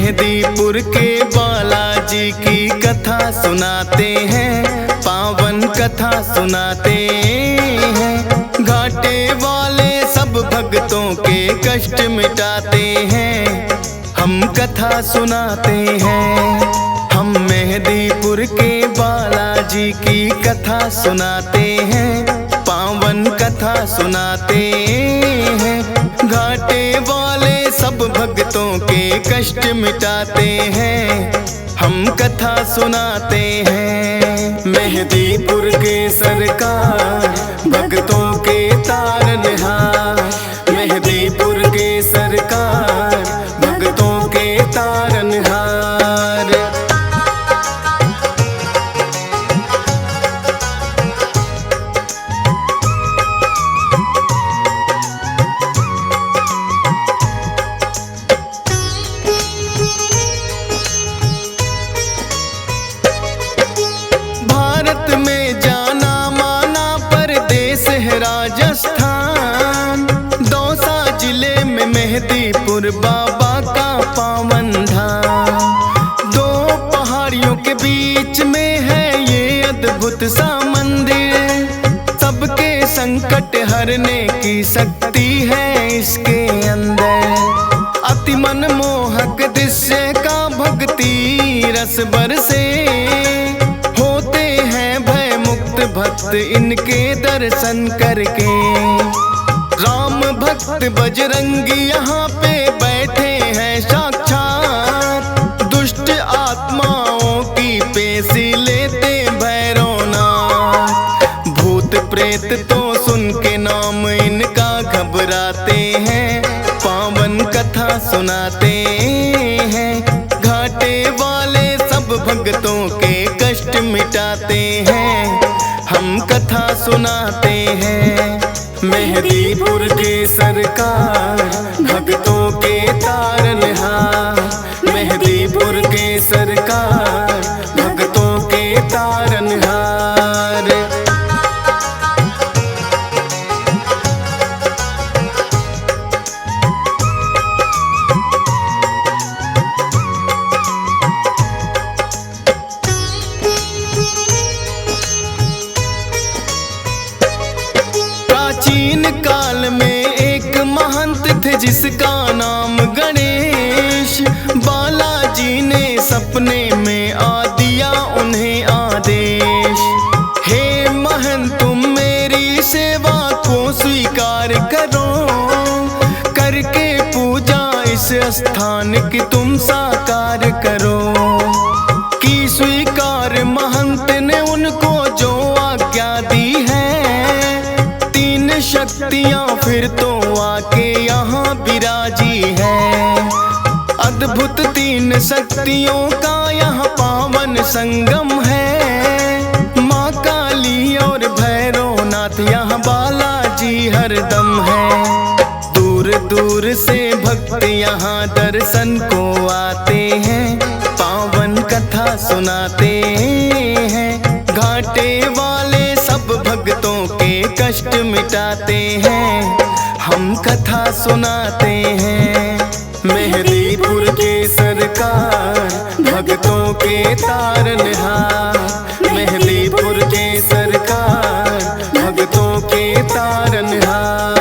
मेहंदीपुर के बालाजी की कथा सुनाते हैं, पावन कथा सुनाते हैं। घाटे वाले सब भक्तों के कष्ट मिटाते हैं, हम कथा सुनाते हैं। हम मेहंदीपुर के बालाजी की कथा सुनाते हैं, पावन कथा सुनाते हैं। घाटे वाले सब भक्तों के कष्ट मिटाते हैं, हम कथा सुनाते हैं। मेहंदीपुर के सरकार भक्तों के तारनहार, मेहंदीपुर के सरकार भक्तों के तारनहार। भारत में जाना माना परदेश है राजस्थान, दौसा जिले में मेहंदीपुर बाबा का पावन धाम। दो पहाड़ियों के बीच में है ये अद्भुत सा मंदिर, सबके संकट हरने की शक्ति है इसके अंदर। अति मनमोहक दृश्य का भक्ति रस बरसे, भक्त इनके दर्शन करके। राम भक्त बजरंगी यहाँ पे बैठे हैं साक्षात, दुष्ट आत्माओं की पेशी लेते भैरवनाथ। भूत प्रेत तो सुन के नाम इनका घबराते हैं, पावन कथा सुनाते हैं। घाटे वाले सब भक्तों के कष्ट मिटाते हैं, हम कथा सुनाते हैं। मेहंदीपुर के सरकार भक्तों के तारनहार, मेहंदीपुर के सरकार भक्तों के तारनहार। प्राचीन काल में एक महंत थे जिसका नाम गणेश। बालाजी ने सपने में आ दिया उन्हें आदेश, हे महंत तुम मेरी सेवा को स्वीकार करो, करके पूजा इस स्थान की तुम साकार करो। की स्वीकार महंत ने उनको जो आज्ञा दी है, शक्तियाँ फिर तो आके यहाँ विराजी है। अद्भुत तीन शक्तियों का यहाँ पावन संगम है, माँ काली और भैरवनाथ यहाँ बालाजी हरदम है। दूर दूर से भक्त यहाँ दर्शन को आते हैं, पावन कथा सुनाते हैं। घाटे वाले सब भक्तों के कष्ट मिटाते हैं, हम कथा सुनाते हैं। मेहंदीपुर के सरकार भक्तों के तारनहार, मेहंदीपुर के सरकार भक्तों के तारनहार।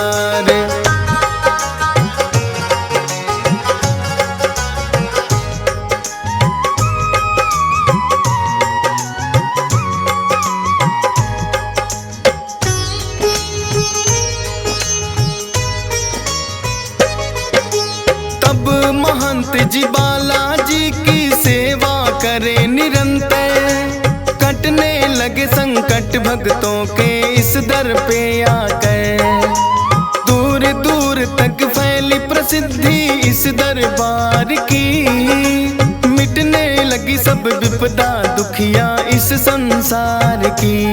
महंत जी बालाजी की सेवा करे निरंतर, कटने लगे संकट भक्तों के इस दर पे आकर। दूर दूर तक फैली प्रसिद्धि इस दरबार की, मिटने लगी सब विपदा दुखिया इस संसार की।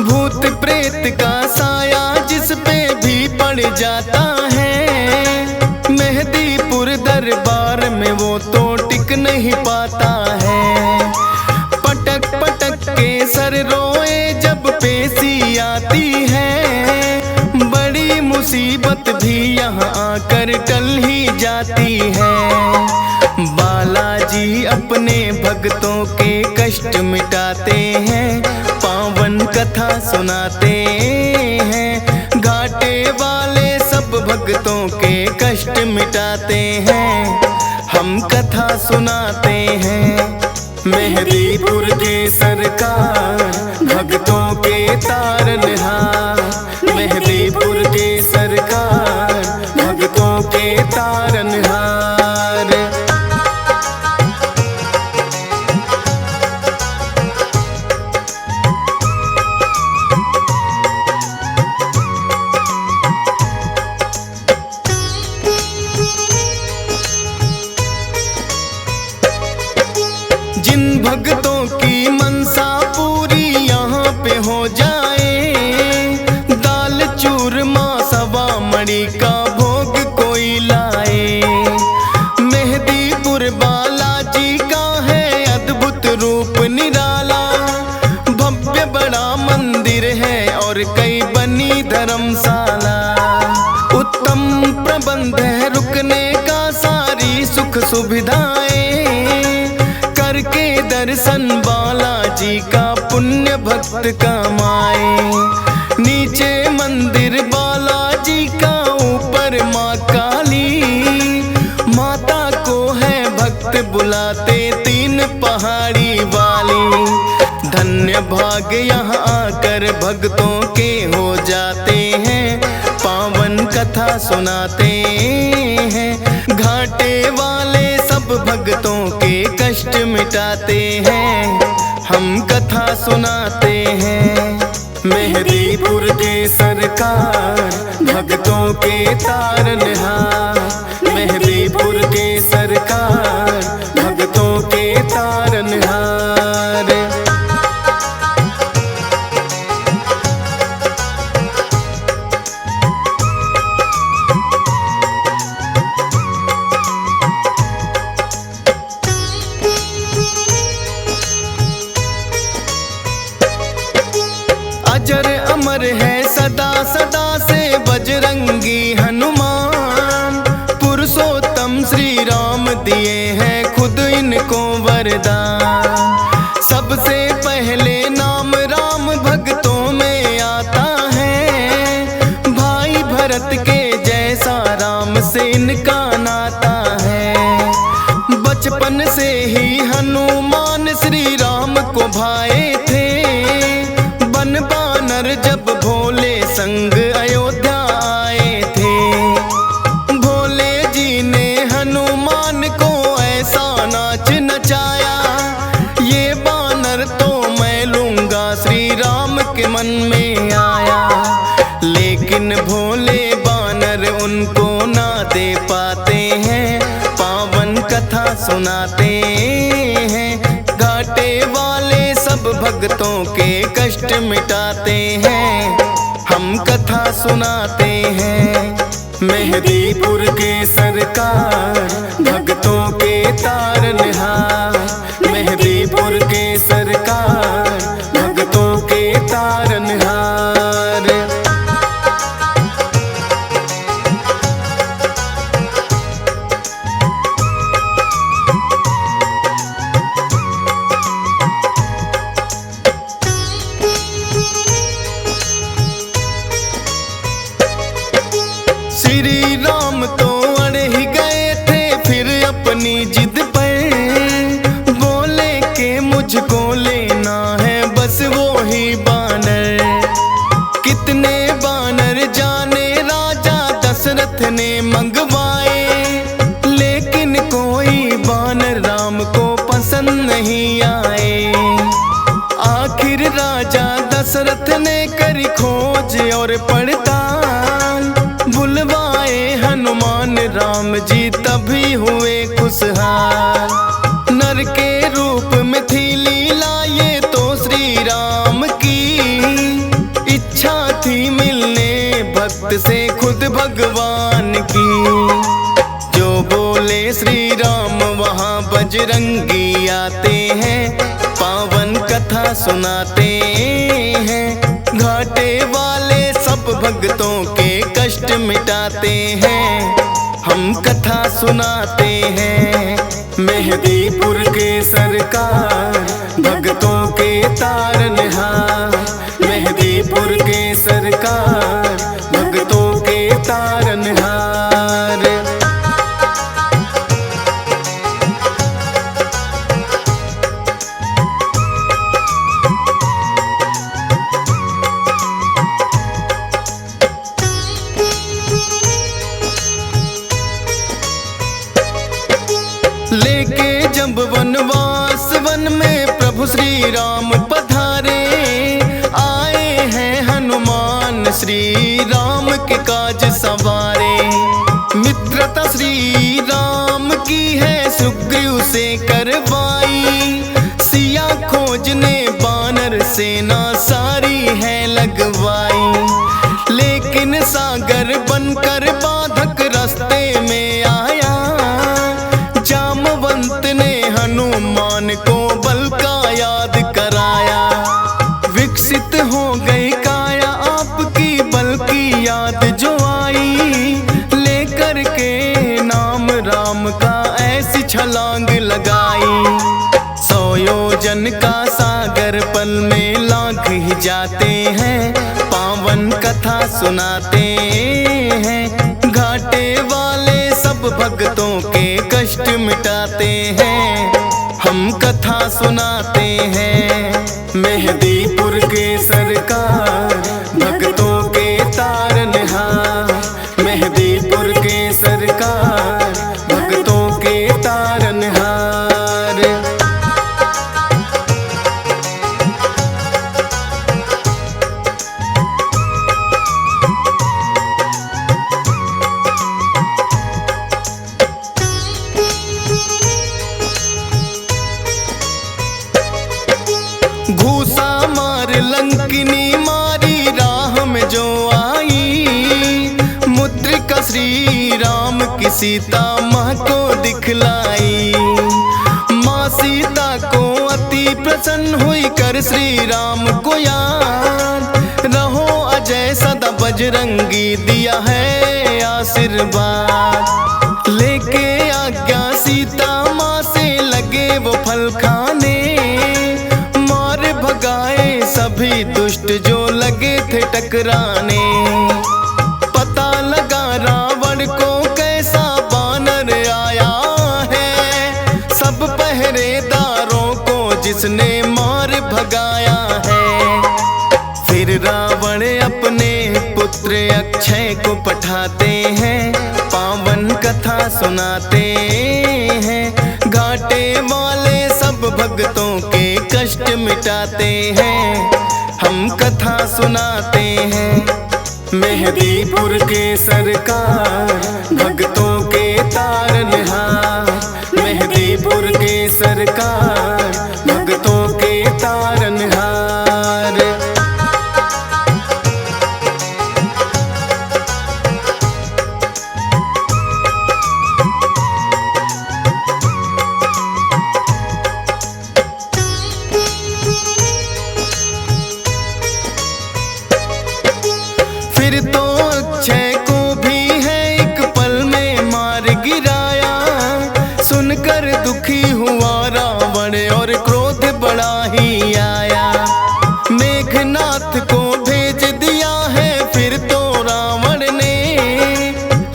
भूत प्रेत का साया जिस पे भी पड़ जाता है, मेहंदीपुर दरबार में वो तो टिक नहीं पाता है। पटक पटक के सर रोए जब पेशी आती है, बड़ी मुसीबत भी यहाँ आकर टल ही जाती है। भक्तों के कष्ट मिटाते हैं, पावन कथा सुनाते हैं। घाटे वाले सब भक्तों के कष्ट मिटाते हैं, हम कथा सुनाते हैं। मेहदीपुर के सरकार भक्तों के तारनहार, मेहदीपुर के सरकार भक्तों के तारनहार। जिन भक्तों की मनसा पूरी यहाँ पे हो जाए, दाल चूरमा सवा मणि का भोग कोई लाए। मेहदीपुर बालाजी का है अद्भुत रूप निराला, भव्य बड़ा मंदिर है और कई बनी धर्मशाला। उत्तम प्रबंध है रुकने का, सारी सुख सुविधाएं करके दर्शन बालाजी का पुण्य भक्त कमाए। नीचे मंदिर बालाजी का, ऊपर माँ काली, माता को है भक्त बुलाते तीन पहाड़ी वाली। धन्य भाग यहाँ आकर भक्तों के हो जाते हैं, पावन कथा सुनाते हैं। घाटे वाले सब भक्तों के कष्ट मिटाते हैं, हम कथा सुनाते हैं। मेहदीपुर के सरकार भक्तों के तारनहार, मेहदीपुर के सरकार भक्तों के तारनहार। अजर अमर है सदा सदा से बजरंगी हनुमान, पुरुषोत्तम श्री राम दिए हैं खुद इनको वरदान। सबसे पहले नाम राम भक्तों में आता है, भाई भरत के जैसा राम से इनका नाता है। बचपन से ही हनुमान श्री राम को भाए थे, बन बानर जब भोले संग अयोध्या आए थे। भोले जी ने हनुमान को ऐसा नाच नचाया, ये बानर तो मैं लूंगा श्री राम के मन में आया। लेकिन भोले बानर उनको ना दे पाते हैं, पावन कथा सुनाते हैं। घाटे वाले सब भक्तों के कष्ट मिटाते हैं, हम कथा सुनाते हैं। मेहदीपुर के सरकार भक्तों के तारनहार, मेहदीपुर के सरकार भक्तों के तारनहार। श्री राम तो अड़ ही गए थे फिर अपनी जिद पर, बोले के मुझको लेना है बस वो ही बानर। कितने बानर जाने राजा दशरथ ने मंगवाए, लेकिन कोई बानर राम को पसंद नहीं आए। आखिर राजा दशरथ ने करी खोज और पड़ताल, बुलवाए हनुमान राम जी तभी हुए खुशहाल। नर के रूप में थी लीला ये तो श्री राम की, इच्छा थी मिलने भक्त से खुद भगवान की। जो बोले श्री राम वहाँ बजरंगी आते हैं, पावन कथा सुनाते हैं। घाटे वाले सब भक्तों के कष्ट मिटाते हैं, हम कथा सुनाते हैं। मेहदीपुर के सरकार, भक्तों के तारनहार। मेहदीपुर के सरकार, भक्तों के तारनहार। लेके जब वनवास वन में प्रभु श्री राम पधारे, आए हैं हनुमान श्री राम के काज सवारे। मित्रता श्री राम की है सुग्रीव से करवाई, सिया खोजने बानर सेना सारी है लगवाई। लेकिन सागर बनकर बाधक रास्ते में आया, जामवंत ने हनुमान को बल का याद कराया। विकसित हो गई काया आपकी बल की याद जो आई, लेकर के नाम राम का ऐसी छलांग लगाई। 100 योजन का सागर पल में लांघ ही जाते हैं, पावन कथा सुनाते हैं। घाटे वाले सब भक्तों के कष्ट मिटाते हैं, हम कथा सुनाते हैं। मेहदीपुर के सरकार, भक्तों के तारनहार। मेहदीपुर के सरकार, भक्तों के तारनहार। घूसा मार लंकिनी मारी राह में जो आई, मुद्रिका श्री राम की सीता माँ को दिखलाई। माँ सीता को अति प्रसन्न हुई कर श्री राम को याद, रहो अजय सदा बजरंगी दिया है आशीर्वाद। लेके आज्ञा सीता माँ से लगे वो फल खाने, भगाए सभी दुष्ट जो लगे थे टकराने। पता लगा रावण को कैसा बानर आया है, सब पहरेदारों को जिसने मार भगाया है। फिर रावण अपने पुत्र अक्षय को पठाते हैं, पावन कथा सुनाते हैं। घाटे वाले सब भक्तों के कष्ट मिटाते हैं, हम कथा सुनाते हैं। मेहदीपुर के सरकार, भक्तों के तारनहार। मेहदीपुर के सरकार, भक्तों के तारनहार। फिर तो अक्षय को भी है एक पल में मार गिराया, सुनकर दुखी हुआ रावण और क्रोध बड़ा ही आया। मेघनाथ को भेज दिया है फिर तो रावण ने,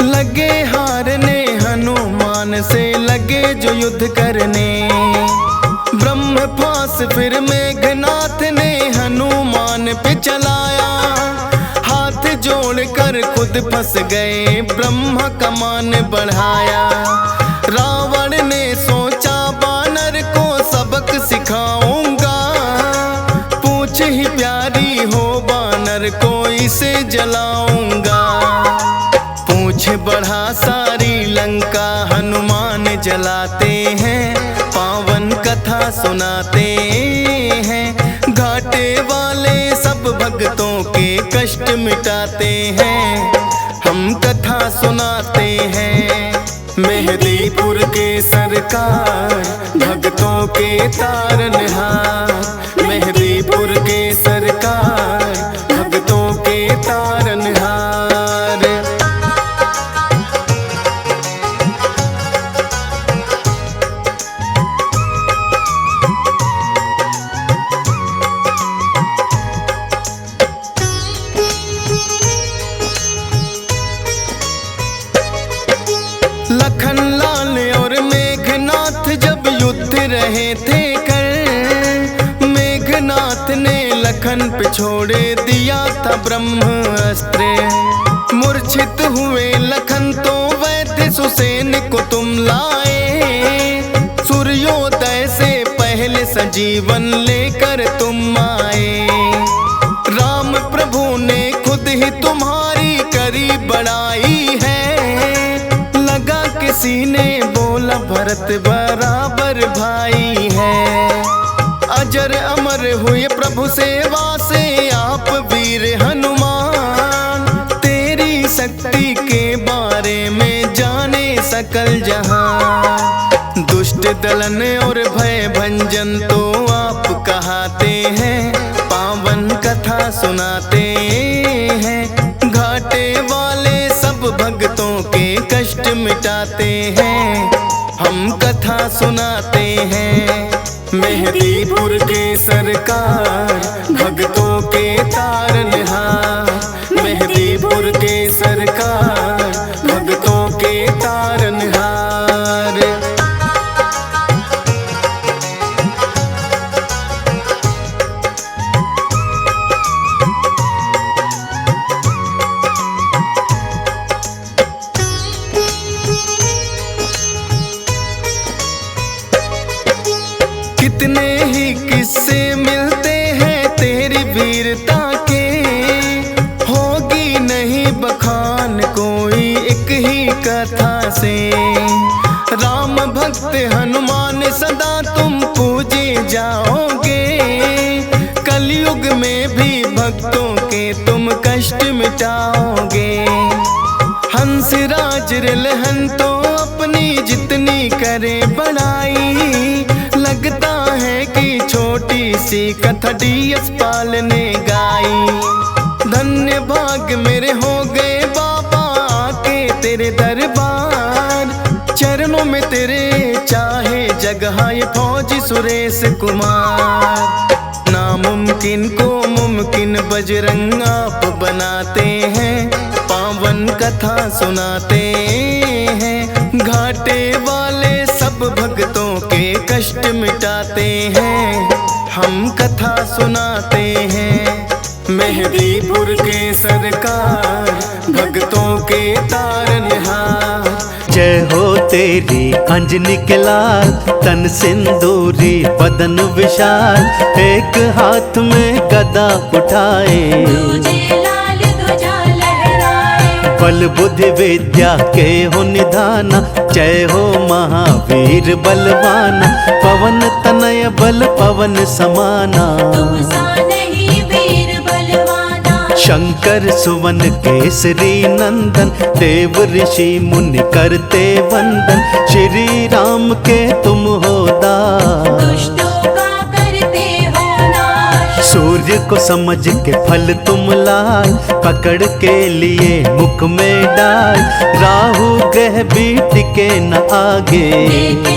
लगे हारने हनुमान से लगे जो युद्ध करने। ब्रह्मपास फिर मेघनाथ ने हनुमान पे चलाया, हाथ जोड़कर खुद फंस गए ब्रह्मा कमान बढ़ाया। रावण ने सोचा बानर को सबक सिखाऊंगा, पूछ ही प्यारी हो बानर को इसे जलाऊंगा। पूछ बढ़ा सारी लंका हनुमान जलाते हैं, पावन कथा सुनाते हैं। घाटे वाले सब भक्तों के कष्ट मिटाते हैं, हम कथा सुनाते हैं। मेहदीपुर के सरकार, भक्तों के तारनहार। मेहदीपुर के सरकार, भक्तों के तारनहार। पे छोड़े दिया था ब्रह्मास्त्र। मूर्छित हुए लखन तो वैद्य सुसेन को तुम लाए। सूर्योदय से पहले सजीवन लेकर तुम आए। राम प्रभु ने खुद ही तुम्हारी करी बड़ाई है। लगा किसी ने बोला भरत बराबर भाई है। अजर अमर हुए प्रभु सेवा से आप वीर हनुमान। तेरी शक्ति के बारे में जाने सकल जहां। दुष्ट दलन और भय भंजन तो आप कहाते हैं। पावन कथा सुनाते हैं। घाटे वाले सब भक्तों के कष्ट मिटाते हैं। हम कथा सुनाते हैं। मेहदीपुर के सरकार भक्तों के तारनहार। मेहदीपुर के सरकार भक्तों के तारनहार। कितने ही किस्से मिलते हैं तेरी वीरता के। होगी नहीं बखान कोई एक ही कथा से। राम भक्त हनुमान सदा तुम पूजे जाओगे। कलयुग में भी भक्तों के तुम कष्ट मिटाओगे। हंसराज रिलहन तो अपनी जितनी करे बड़ाई। लगता है कि छोटी सी कथा डीएस पाल ने गाई। धन्य भाग मेरे हो गए बाबा आके तेरे दरबार। चरणों में तेरे चाहे जगह ये फौजी सुरेश कुमार। नामुमकिन को मुमकिन बजरंग आप बनाते हैं। पावन कथा सुनाते हैं। घाटे वाले सब भक्तों के कष्ट मिटाते हैं। हम कथा सुनाते हैं। मेहदीपुर के सरकार भक्तों के तारनहार। जय हो तेरी अंजनी के लाल। तन सिंदूरी बदन विशाल। एक हाथ में गदा उठाए। बल बुद्धि विद्या के हो निधाना। जय हो महावीर बलवाना। पवन तनय बल पवन समाना। शंकर सुवन केसरी नंदन। देव ऋषि मुनि करते वंदन। श्री राम के तुम हो दास। सूर्य को समझ के फल तुम लाल। पकड़ के लिए मुख में डाल। राहु ग्रह भी टिके न आगे।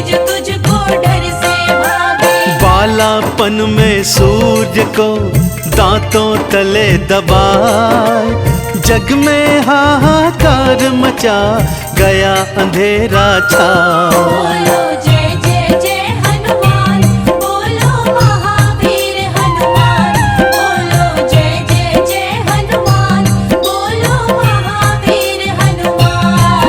जो तुझको डर से भागे। बालापन में सूर्य को दांतों तले दबाए। जग में हाहाकार मचा गया अंधेरा छा। बोलो जय जय जय हनुमान। बोलो महावीर हनुमान। बोलो जय जय जय हनुमान। बोलो महावीर हनुमान।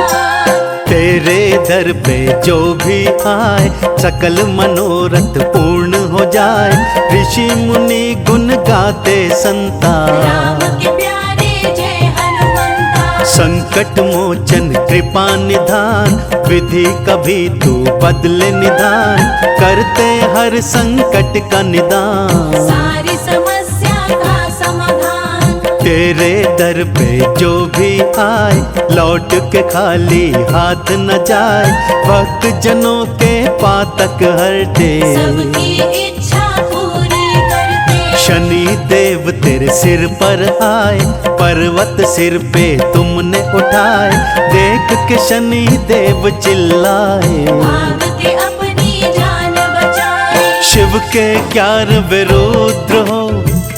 तेरे दर पे जो भी आए सकल मनोरथ पूर्ण हो जाए। ऋषि मुनि गुण गाते संता। राम के प्यारे जय हनुमंता। संकट मोचन कृपा निधान। विधि कभी तू बदले निधान। करते हर संकट का निदान। सारी समस्या का समाधान। तेरे दर पे जो भी आए लौट के खाली हाथ न जाए। भक्त जनों के पातक हरते। सबकी इच्छा पूरी करते। शनि देव तेरे सिर पर आए। पर्वत सिर पे तुमने उठाए। देख के शनि देव चिल्लाए। भाग के अपनी जान बचाए। शिव के 11 रुद्र हो।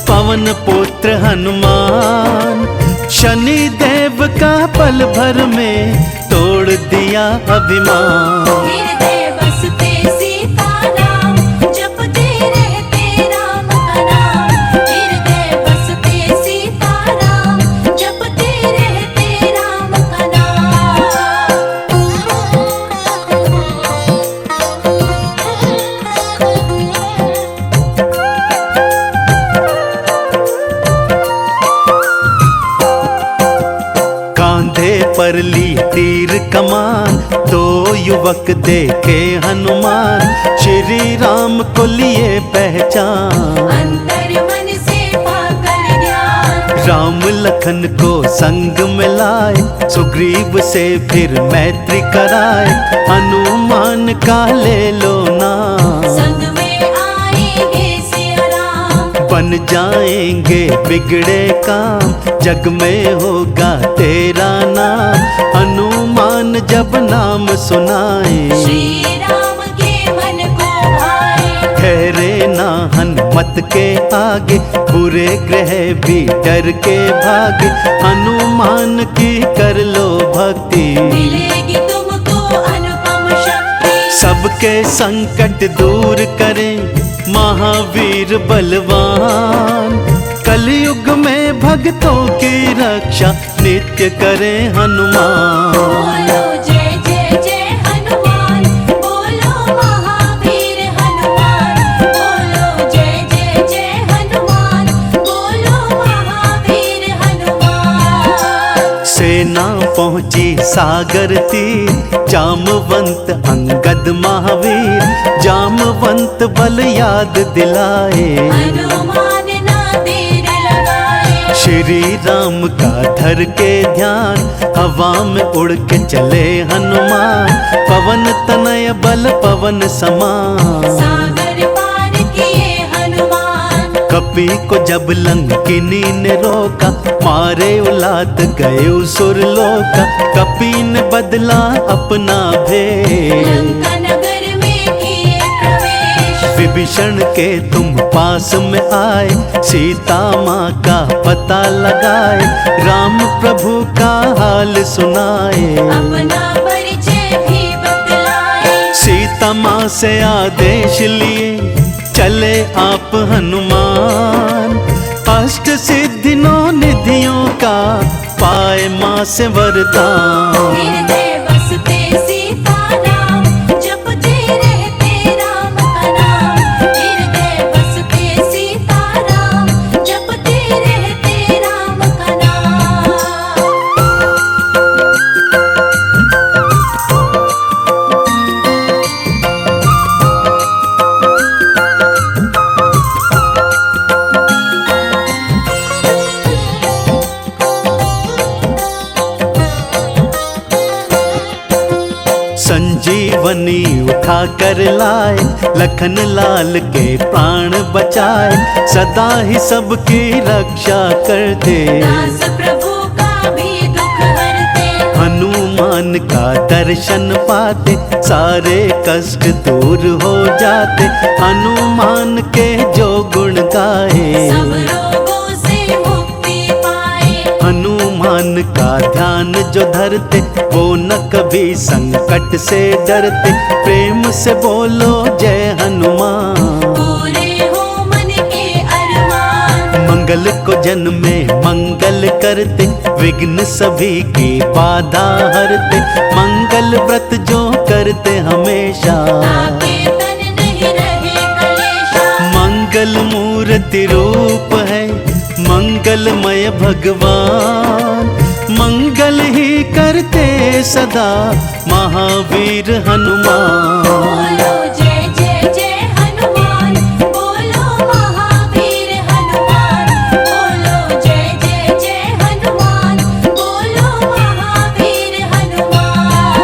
पवन पुत्र हनुमान। शनि देव का पल भर में तोड़ दिया अभिमान। हृदय बसते सीता नाम। जपते रहते राम का नाम। हृदय सेवक देखे हनुमान, श्री राम को लिए पहचान। अंतर मन से पाकर ध्यान, राम लखन को संग मिलाए, सुग्रीव से फिर मैत्री कराए, हनुमान का ले लो नाम। संग में आएंगे सिया राम, बन जाएंगे बिगड़े काम, जग में होगा तेरा नाम, हनुमान जब नाम सुनाए। श्री राम के मन को भाए, ठहरे ना हनुमत के आगे, बुरे ग्रह भी डर के भागे, हनुमान की कर लो भक्ति। मिलेगी तुमको अनुपम शक्ति, सबके संकट दूर करें महावीर बलवान, कलयुग में भक्तों की रक्षा नित्य करें हनुमान। बोलो जय जय जय हनुमान, बोलो महावीर हनुमान, बोलो जय जय जय हनुमान, बोलो महावीर हनुमान। सेना पहुंची सागर तीर, जामवंत अंगद महावीर, जामवंत बल याद दिलाए, हनुमान ना देर लगाए, श्री राम का धर के ध्यान, हवा में उड़ के चले हनुमान, पवन तनय बल पवन समान। सागर पार किए हनुमान, कपि को जब लंकिनी ने रोका, मारे उलात गए सुर लोका, कपि ने बदला अपना भेष, लंका नगर में किए प्रवेश, विभीषण के तुम पास में आए, सीता माँ का पता लगाए, राम प्रभु का हाल सुनाए, अपना परिचय भी बतलाए, सीता माँ से आदेश लिए चले आप हनुमान, अष्ट सिद्धि नौ निधियों का पाए माँ से वरदान। हृदय बसते सीता नाम, जपते रहते राम का नाम, हृदय बसते सीता नाम, जपते रहते राम का नाम। संजीवनी उठा कर लाए, लखन लाल के प्राण बचाए, सदा ही सबकी रक्षा करते, दास प्रभु का भी दुख हरते, हनुमान का दर्शन पाते, सारे कष्ट दूर हो जाते, हनुमान के जो गुण गाए, सब रोगों से मुक्ति पाए, हनुमान का ध्यान जो धरते, वो न कभी संकट से डरते, प्रेम से बोलो जय हनुमान। पूरे हो मन के अरमान, मंगल को जन्म में मंगल करते, विघ्न सभी की बाधा हरते, मंगल व्रत जो करते हमेशा, ताके तन नहीं रहे कलेशा, मंगल मूर्ति रूप है मंगलमय भगवान, मंगल ही करते सदा महावीर हनुमान। बोलो जय जय जय हनुमान, बोलो महावीर हनुमान, बोलो जय जय जय हनुमान, बोलो महावीर हनुमान।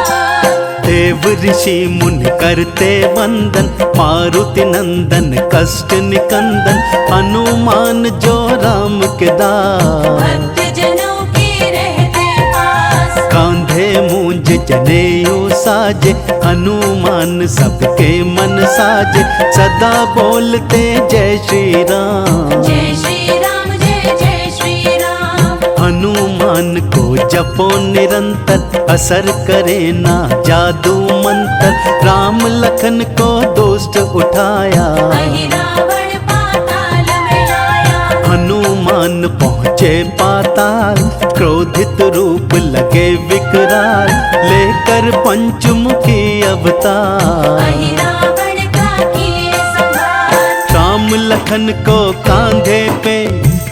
देव ऋषि मुनि करते वंदन, मारुति नंदन कष्ट निकंदन, हनुमान जो राम के दास, भक्त जनों के रहते पास, कांधे मूंज जनेऊ साजे, हनुमान सबके मन साजे, सदा बोलते जय श्री राम। जय श्री राम जय जय श्री राम, हनुमान को जपो निरंतर, असर करे ना जादू मंत्र, राम लखन को दोस्त उठाया, वही रावण पाताल में लाया, हनुमान पहुँचे पाताल, क्रोधित रूप लगे विकराल, लेकर पंचमुखी अवतार, वही रावण का किए संहार, राम लखन को कांधे पे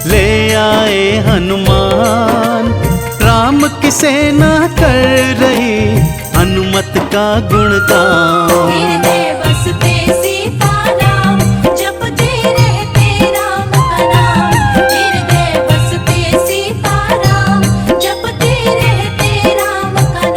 ले आए हनुमान, राम की सेना कर रही हनुमत का गुणगान। हृदय बसते सीताराम, जपते रहते राम का नाम। हृदय बसते सीताराम, जपते रहते राम का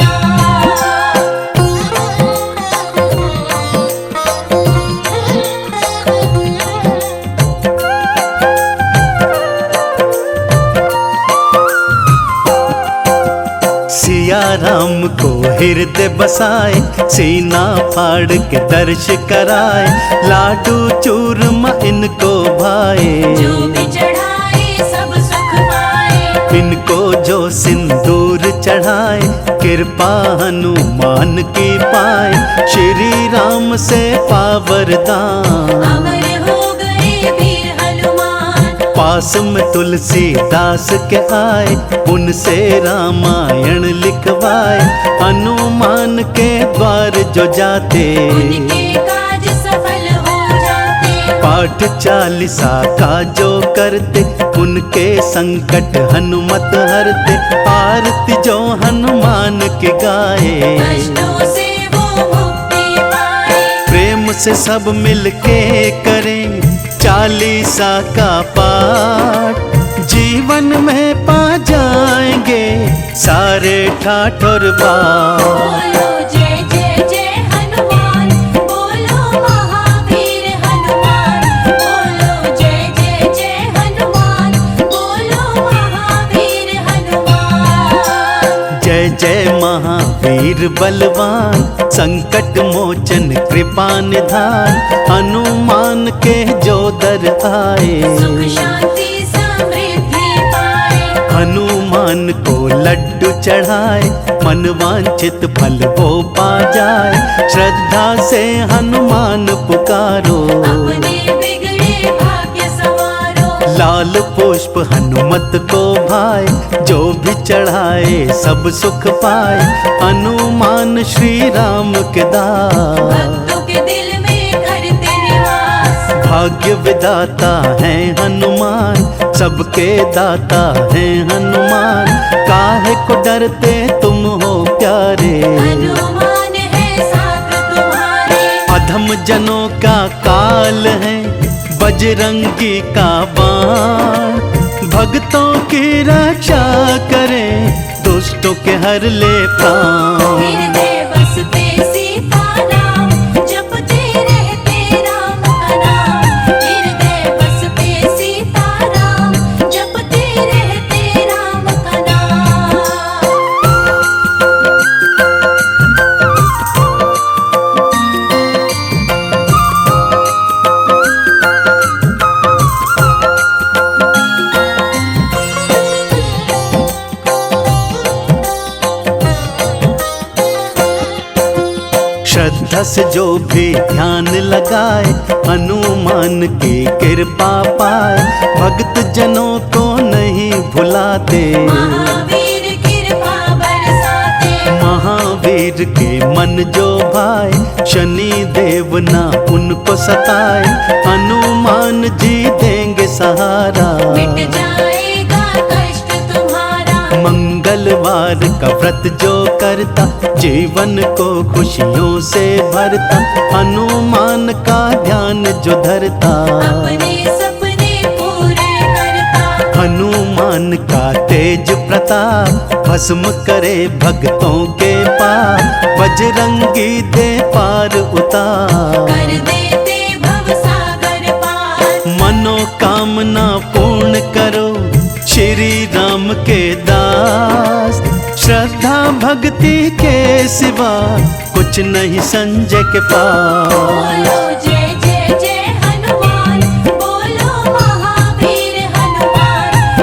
सिया राम को हृदय बसाए, सीना फाड़ के दर्श कराए, लाडू चूरमा इनको भाए। जो भी चढ़ाए सब सुख पाए। इनको जो सिंदूर चढ़ाए, कृपा हनुमान की पाए। श्री राम से पावरदान, अमर हो गए वीर हनुमान। पास में तुलसीदास के आए, उनसे रामायण लिखवाए। हनुमान के द्वार जो जाते, उनके काज सफल हो जाते। पाठ चालीसा का जो करते, उनके संकट हनुमत हरते। आरती जो हनुमान की गाए, कष्टों से वो मुक्ति पाए। प्रेम से सब मिलके करें चालीसा का पाठ। जीवन में पा जाएंगे सारे ठाठ और बाट। बोलो जय जय जय हनुमान, बोलो महावीर हनुमान। बोलो जय जय जय हनुमान, बोलो महावीर हनुमान। जय जय महावीर बलवान, संकट मोचन कृपा निधान। हनुमान के जो दर आए, सुख शांति समृद्धि पाए। हनुमान को लड्डू चढ़ाए, मन वांछित फल वो पा जाए। श्रद्धा से हनुमान पुकारो, अपने बिगड़े भाग्य संवारो। लाल पुष्प हनुमत को भाए, जो भी चढ़ाए सब सुख पाए। हनुमान श्री राम के दास, भक्तों के दिल में करते निवास। भाग्य विदाता है हनुमान, सबके दाता है हनुमान। काहे को डरते तुम हो प्यारे, हनुमान है साथ तुम्हारे। अधम जनों का काल है बजरंगी का बाण। भक्तों की रक्षा करे, दुष्टों के हर ले प्राण। हृदय बसते सीताराम, जपते रहते राम का नाम। हृदय बसते सीताराम, जपते रहते राम का नाम। श्रद्धा से जो भी ध्यान लगाए, हनुमान की कृपा पाए। भक्त जनों को नहीं भुलाते, महावीर कृपा बरसाते। महावीर के मन जो भाए। शनि देव ना उनको सताए, हनुमान जी देंगे सहारा। मिट जाएगा कष्ट तुम्हारा। मंगलवार का व्रत जो करता, जीवन को खुशियों से भरता। हनुमान का ध्यान जो धरता, अपने सपने पूरे करता। हनुमान का तेज प्रताप, भस्म करे भक्तों के पाप। बजरंगी दे पार उतार, कर देते भवसागर पार। मनोकामना पूर्ण करो श्री राम के दास। श्रद्धा भक्ति के सिवा कुछ नहीं संजय के पास।